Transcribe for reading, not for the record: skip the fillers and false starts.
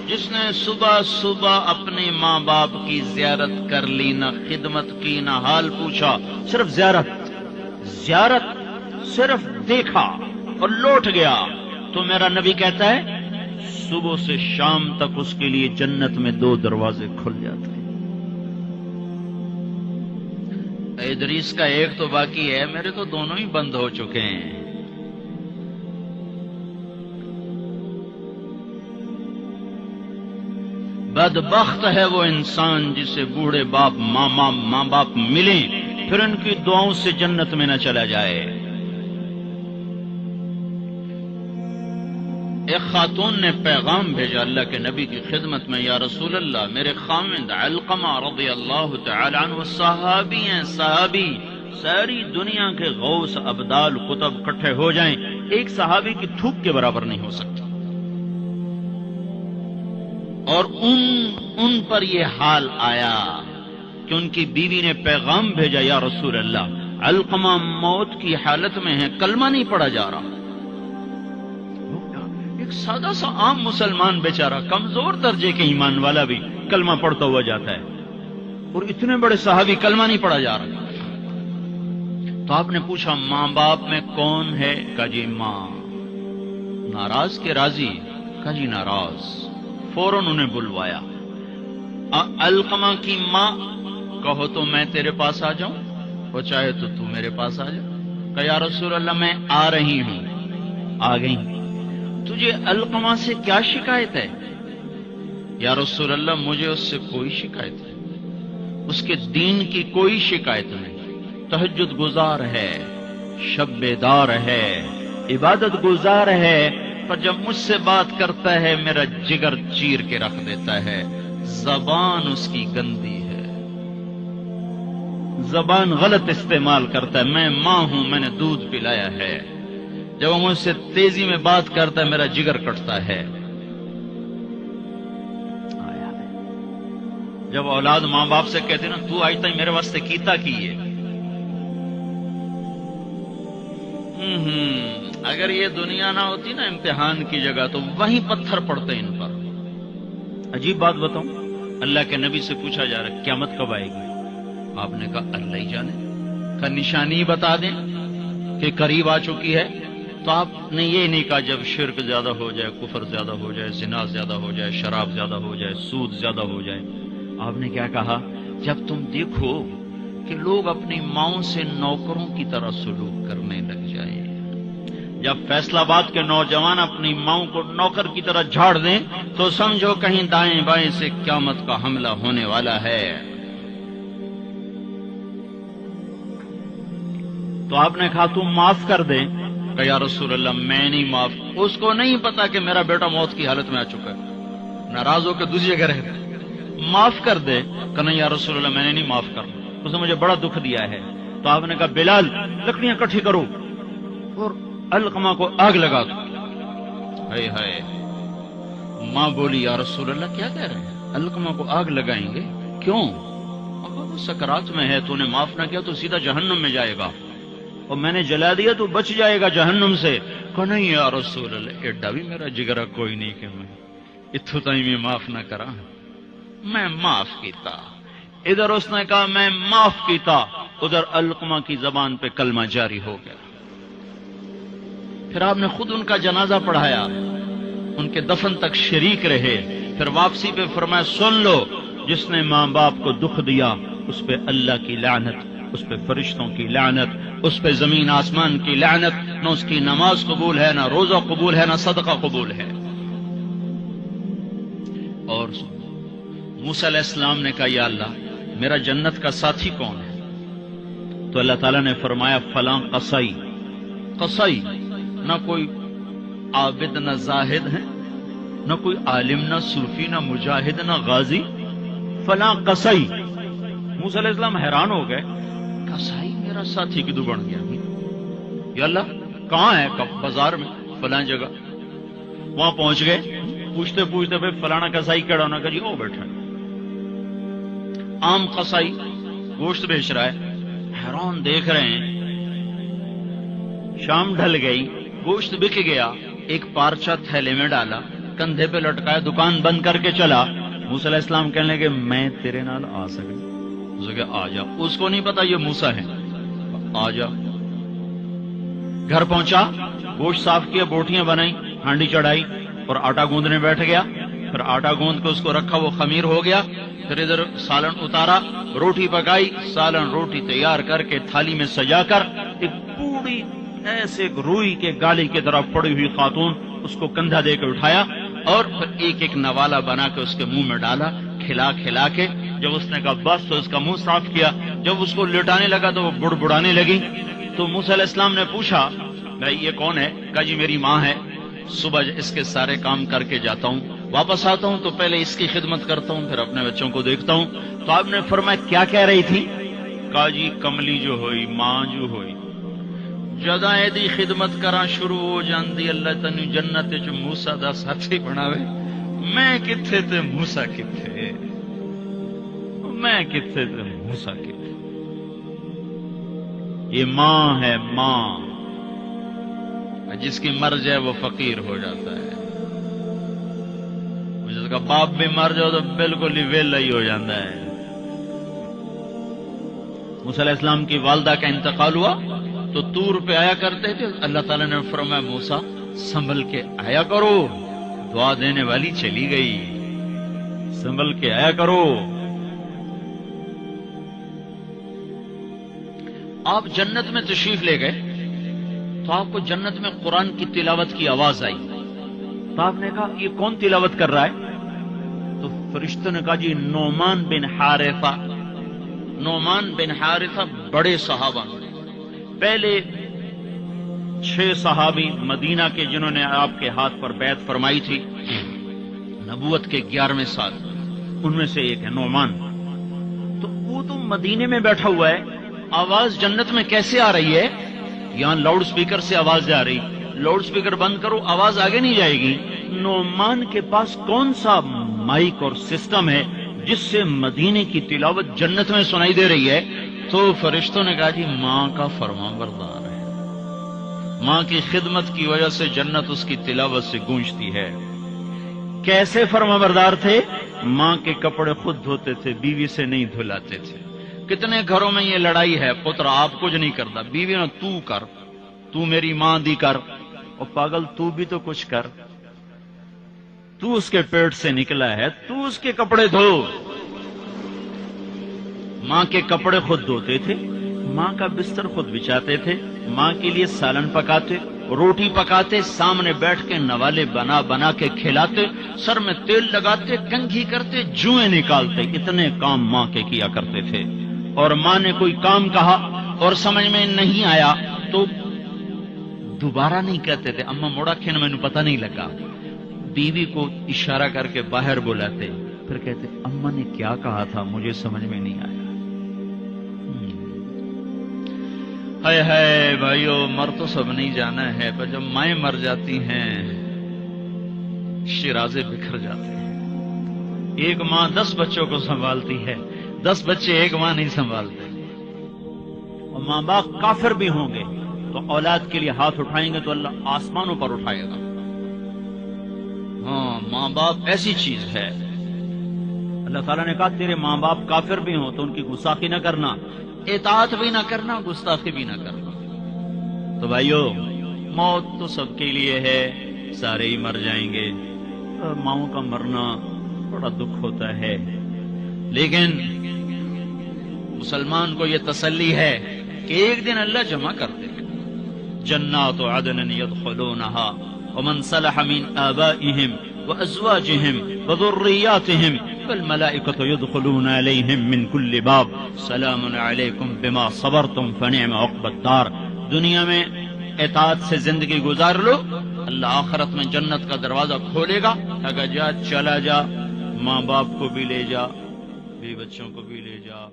جس نے صبح صبح اپنے ماں باپ کی زیارت کر لی، نہ خدمت کی نہ حال پوچھا، صرف زیارت صرف دیکھا اور لوٹ گیا، تو میرا نبی کہتا ہے صبح سے شام تک اس کے لیے جنت میں 2 دروازے کھل جاتے ہیں۔ ادریس کا ایک تو باقی ہے، میرے تو دونوں ہی بند ہو چکے ہیں۔ بدبخت ہے وہ انسان جسے بوڑھے باپ ماں باپ ملیں پھر ان کی دعاؤں سے جنت میں نہ چلا جائے۔ ایک خاتون نے پیغام بھیجا اللہ کے نبی کی خدمت میں، یا رسول اللہ، میرے خاوند علقمہ رضی اللہ تعالی عنہ صحابی ہیں، صحابی، ساری دنیا کے غوث ابدال قطب اکٹھے ہو جائیں، ایک صحابی کی تھوک کے برابر نہیں ہو سکتا۔ اور ان پر یہ حال آیا کہ ان کی بیوی نے پیغام بھیجا، یا رسول اللہ، علقمہ موت کی حالت میں ہے، کلمہ نہیں پڑھا جا رہا۔ ایک سادہ سا عام مسلمان بیچارہ، کمزور درجے کے ایمان والا بھی کلمہ پڑھتا ہوا جاتا ہے، اور اتنے بڑے صحابی کلمہ نہیں پڑھا جا رہا۔ تو آپ نے پوچھا ماں باپ میں کون ہے؟ کہا جی ماں۔ ناراض کے راضی؟ کہا جی ناراض۔ فوراً انہیں بلوایا۔ علقمہ کی ماں، کہو تو میں تیرے پاس آ جاؤں، اور چاہے تو میرے پاس آ جا۔ کہا یا رسول اللہ میں آ رہی ہوں۔ آ گئی۔ تجھے علقمہ سے کیا شکایت ہے؟ یا رسول اللہ مجھے اس سے کوئی شکایت نہیں، اس کے دین کی کوئی شکایت نہیں، تہجد گزار ہے، شب بیدار ہے، عبادت گزار ہے، پر جب مجھ سے بات کرتا ہے میرا جگر چیر کے رکھ دیتا ہے، زبان اس کی گندی ہے، زبان غلط استعمال کرتا ہے، میں ماں ہوں، میں نے دودھ پلایا ہے، جب وہ مجھ سے تیزی میں بات کرتا ہے میرا جگر کٹتا ہے۔ جب اولاد ماں باپ سے کہتے نا تو آج تک میرے واسطے کیتا کی ہے، اگر یہ دنیا نہ ہوتی نا امتحان کی جگہ تو وہیں پتھر پڑتے ان پر۔ عجیب بات بتاؤں، اللہ کے نبی سے پوچھا جا رہا ہے قیامت کب آئے گی؟ آپ نے کہا اللہ ہی جانے، کا نشانی بتا دیں کہ قریب آ چکی ہے؟ تو آپ نے یہ نہیں کہا جب شرک زیادہ ہو جائے، کفر زیادہ ہو جائے، زنا زیادہ ہو جائے، شراب زیادہ ہو جائے، سود زیادہ ہو جائے۔ آپ نے کیا کہا؟ جب تم دیکھو کہ لوگ اپنی ماؤں سے نوکروں کی طرح سلوک کرنے لگ جائیں، جب فیصلہ آباد کے نوجوان اپنی ماؤں کو نوکر کی طرح جھاڑ دیں، تو سمجھو کہیں دائیں بائیں سے قیامت کا حملہ ہونے والا ہے۔ تو آپ نے کہا تم معاف کر دیں؟ کہ یا رسول اللہ میں نہیں معاف، اس کو نہیں پتا کہ میرا بیٹا موت کی حالت میں آ چکا ہے، ناراض ہو کے دوسری جگہ رہتا ہے، معاف کر دے۔ کہ نہیں یا رسول اللہ میں نے نہیں معاف کرنا، اس نے مجھے بڑا دکھ دیا ہے۔ تو آپ نے کہا بلال لکڑیاں اکٹھی کرو اور علقمہ کو آگ لگا دو۔ ہائے ہائے، ماں بولی یا رسول اللہ کیا کہہ رہے ہیں، علقمہ کو آگ لگائیں گے؟ کیوں؟ وہ سکرات میں ہے، تو نے معاف نہ کیا تو سیدھا جہنم میں جائے گا، اور میں نے جلا دیا تو بچ جائے گا جہنم سے۔ کہ نہیں یا رسول اللہ ایڈا بھی میرا جگرا کوئی نہیں کہ میں اتھو تائیں میں معاف نہ کرا، میں معاف کیتا۔ ادھر اس نے کہا میں معاف کیتا، ادھر علقمہ کی زبان پہ کلمہ جاری ہو گیا۔ پھر آپ نے خود ان کا جنازہ پڑھایا، ان کے دفن تک شریک رہے، پھر واپسی پہ فرمایا سن لو، جس نے ماں باپ کو دکھ دیا اس پہ اللہ کی لعنت، اس پہ فرشتوں کی لعنت، اس پہ زمین آسمان کی لعنت، نہ اس کی نماز قبول ہے، نہ روزہ قبول ہے، نہ صدقہ قبول ہے۔ اور موسیٰ علیہ السلام نے کہا یا اللہ میرا جنت کا ساتھی کون ہے؟ تو اللہ تعالیٰ نے فرمایا فلاں قصائی۔ قصائی نہ کوئی عابد نہ زاہد ہے، نہ کوئی عالم نہ صوفی نہ مجاہد نہ غازی، فلاں قصائی۔ موسیٰ علیہ السلام حیران ہو گئے، قصائی میرا ساتھی کدو بن گیا؟ یا اللہ کہاں ہے؟ کب؟ بازار میں فلاں جگہ۔ وہاں پہنچ گئے، پوچھتے پوچھتے پھر فلانا قصائی کہڑا ہونا کہ جی وہ بیٹھا ہے۔ عام قصائی گوشت بیچ رہا ہے، حیران دیکھ رہے ہیں۔ شام ڈھل گئی، گوشت بک گیا، ایک پارچہ تھیلے میں ڈالا، کندھے پہ لٹکایا، دکان بند کر کے چلا۔ موسیٰ علیہ السلام کہنے لگے میں تیرے نال آ سکتا؟ اس نے کہا آ جا۔ اس کو نہیں پتا یہ موسیٰ ہے، آ جا۔ گھر پہنچا، گوشت صاف کیا، بوٹیاں بنائی، ہانڈی چڑھائی اور آٹا گوندنے بیٹھ گیا۔ پھر آٹا گوند کے اس کو رکھا، وہ خمیر ہو گیا۔ پھر ادھر سالن اتارا، روٹی پکائی، سالن روٹی تیار کر کے تھالی میں سجا کر ایک پوری ایسے ایک روئی کے گالی کی طرف پڑی ہوئی خاتون اس کو کندھا دے کے اٹھایا اور پھر ایک ایک نوالا بنا کے اس کے منہ میں ڈالا، کھلا کھلا کے۔ جب اس نے کہا بس تو اس کا منہ صاف کیا۔ جب اس کو لٹانے لگا تو وہ بڑبڑانے لگی۔ تو موسیٰ علیہ السلام نے پوچھا بھائی یہ کون ہے؟ کہا جی میری ماں ہے، صبح اس کے سارے کام کر کے جاتا ہوں، واپس آتا ہوں تو پہلے اس کی خدمت کرتا ہوں، پھر اپنے بچوں کو دیکھتا ہوں۔ تو آپ نے فرمایا کیا کہہ رہی تھی؟ کہا جی کملی جو ہوئی، ماں جو ہوئی، جدا دی خدمت کرا شروع ہو جاندی، اللہ تنو جنت چ موسیٰ دا ساتھی بناوے۔ میں کتھے تے موسیٰ کتھے، میں کتھے تے موسیٰ کتھے۔ یہ ماں ہے، ماں جس کی مر جائے وہ فقیر ہو جاتا ہے، جس کا باپ بھی مر جاؤ تو بالکل ہی ویلا ہی ہو جاتا ہے۔ موسیٰ علیہ السلام کی والدہ کا انتقال ہوا تو طور پہ آیا کرتے تھے۔ اللہ تعالیٰ نے فرمایا موسیٰ سنبھل کے آیا کرو، دعا دینے والی چلی گئی، سنبھل کے آیا کرو۔ آپ جنت میں تشریف لے گئے تو آپ کو جنت میں قرآن کی تلاوت کی آواز آئی۔ تو آپ نے کہا یہ کون تلاوت کر رہا ہے؟ تو فرشتوں نے کہا جی نعمان بن حارثہ۔ نعمان بن حارثہ بڑے صحابہ، پہلے 6 صحابی مدینہ کے جنہوں نے آپ کے ہاتھ پر بیعت فرمائی تھی نبوت کے 11ویں سال، ان میں سے ایک ہے نعمان۔ تو وہ تو مدینے میں بیٹھا ہوا ہے، آواز جنت میں کیسے آ رہی ہے؟ یہاں لاؤڈ سپیکر سے آواز جا رہی، لاؤڈ سپیکر بند کرو آواز آگے نہیں جائے گی۔ نعمان کے پاس کون سا مائک اور سسٹم ہے جس سے مدینے کی تلاوت جنت میں سنائی دے رہی ہے؟ تو فرشتوں نے کہا جی ماں کا فرما بردار ہے، ماں کی خدمت کی وجہ سے جنت اس کی تلاوت سے گونجتی ہے۔ کیسے فرما بردار تھے؟ ماں کے کپڑے خود دھوتے تھے، بیوی سے نہیں دھلاتے تھے۔ کتنے گھروں میں یہ لڑائی ہے، پتر آپ کچھ نہیں کرتا، بیوی نے تو کر، تو میری ماں دی کر، اور پاگل تو بھی تو کچھ کر، تو اس کے پیٹ سے نکلا ہے، تو اس کے کپڑے دھو۔ ماں کے کپڑے خود دھوتے تھے، ماں کا بستر خود بچھاتے تھے، ماں کے لیے سالن پکاتے، روٹی پکاتے، سامنے بیٹھ کے نوالے بنا بنا کے کھلاتے، سر میں تیل لگاتے، کنگھی کرتے، جوئیں نکالتے، اتنے کام ماں کے کیا کرتے تھے۔ اور ماں نے کوئی کام کہا اور سمجھ میں نہیں آیا تو دوبارہ نہیں کہتے تھے اما موڑا کھین میں نے پتہ نہیں لگا، بیوی کو اشارہ کر کے باہر بلاتے، پھر کہتے اما نے کیا کہا تھا مجھے سمجھ میں نہیں آیا۔ ہائے ہائے بھائیو، مر تو سب نہیں جانا ہے، پر جب مائیں مر جاتی ہیں شیرازے بکھر جاتے ہیں۔ ایک ماں 10 بچوں کو سنبھالتی ہے، 10 بچے ایک ماں نہیں سنبھالتے۔ اور ماں باپ کافر بھی ہوں گے تو اولاد کے لیے ہاتھ اٹھائیں گے تو اللہ آسمانوں پر اٹھائے گا۔ ہاں، ماں باپ ایسی چیز ہے۔ اللہ تعالیٰ نے کہا تیرے ماں باپ کافر بھی ہوں تو ان کی گستاخی نہ کرنا، اطاعت بھی نہ کرنا، گستاخی بھی نہ کرنا۔ تو بھائیو، موت تو سب کے لیے ہے، سارے ہی مر جائیں گے۔ ماؤں کا مرنا بڑا دکھ ہوتا ہے، لیکن مسلمان کو یہ تسلی ہے کہ ایک دن اللہ جمع کر دے گا۔ جنات عدن يدخلونها ومن صلح من آبائهم وأزواجهم وذرياتهم والملائكة يدخلون عليهم من كل باب سلام عليكم بما صبرتم فنعم عقبى الدار۔ دنیا میں اطاعت سے زندگی گزار لو، اللہ آخرت میں جنت کا دروازہ کھولے گا، اگر جا چلا جا، ماں باپ کو بھی لے جا، بیوی بچوں کو بھی لے جا۔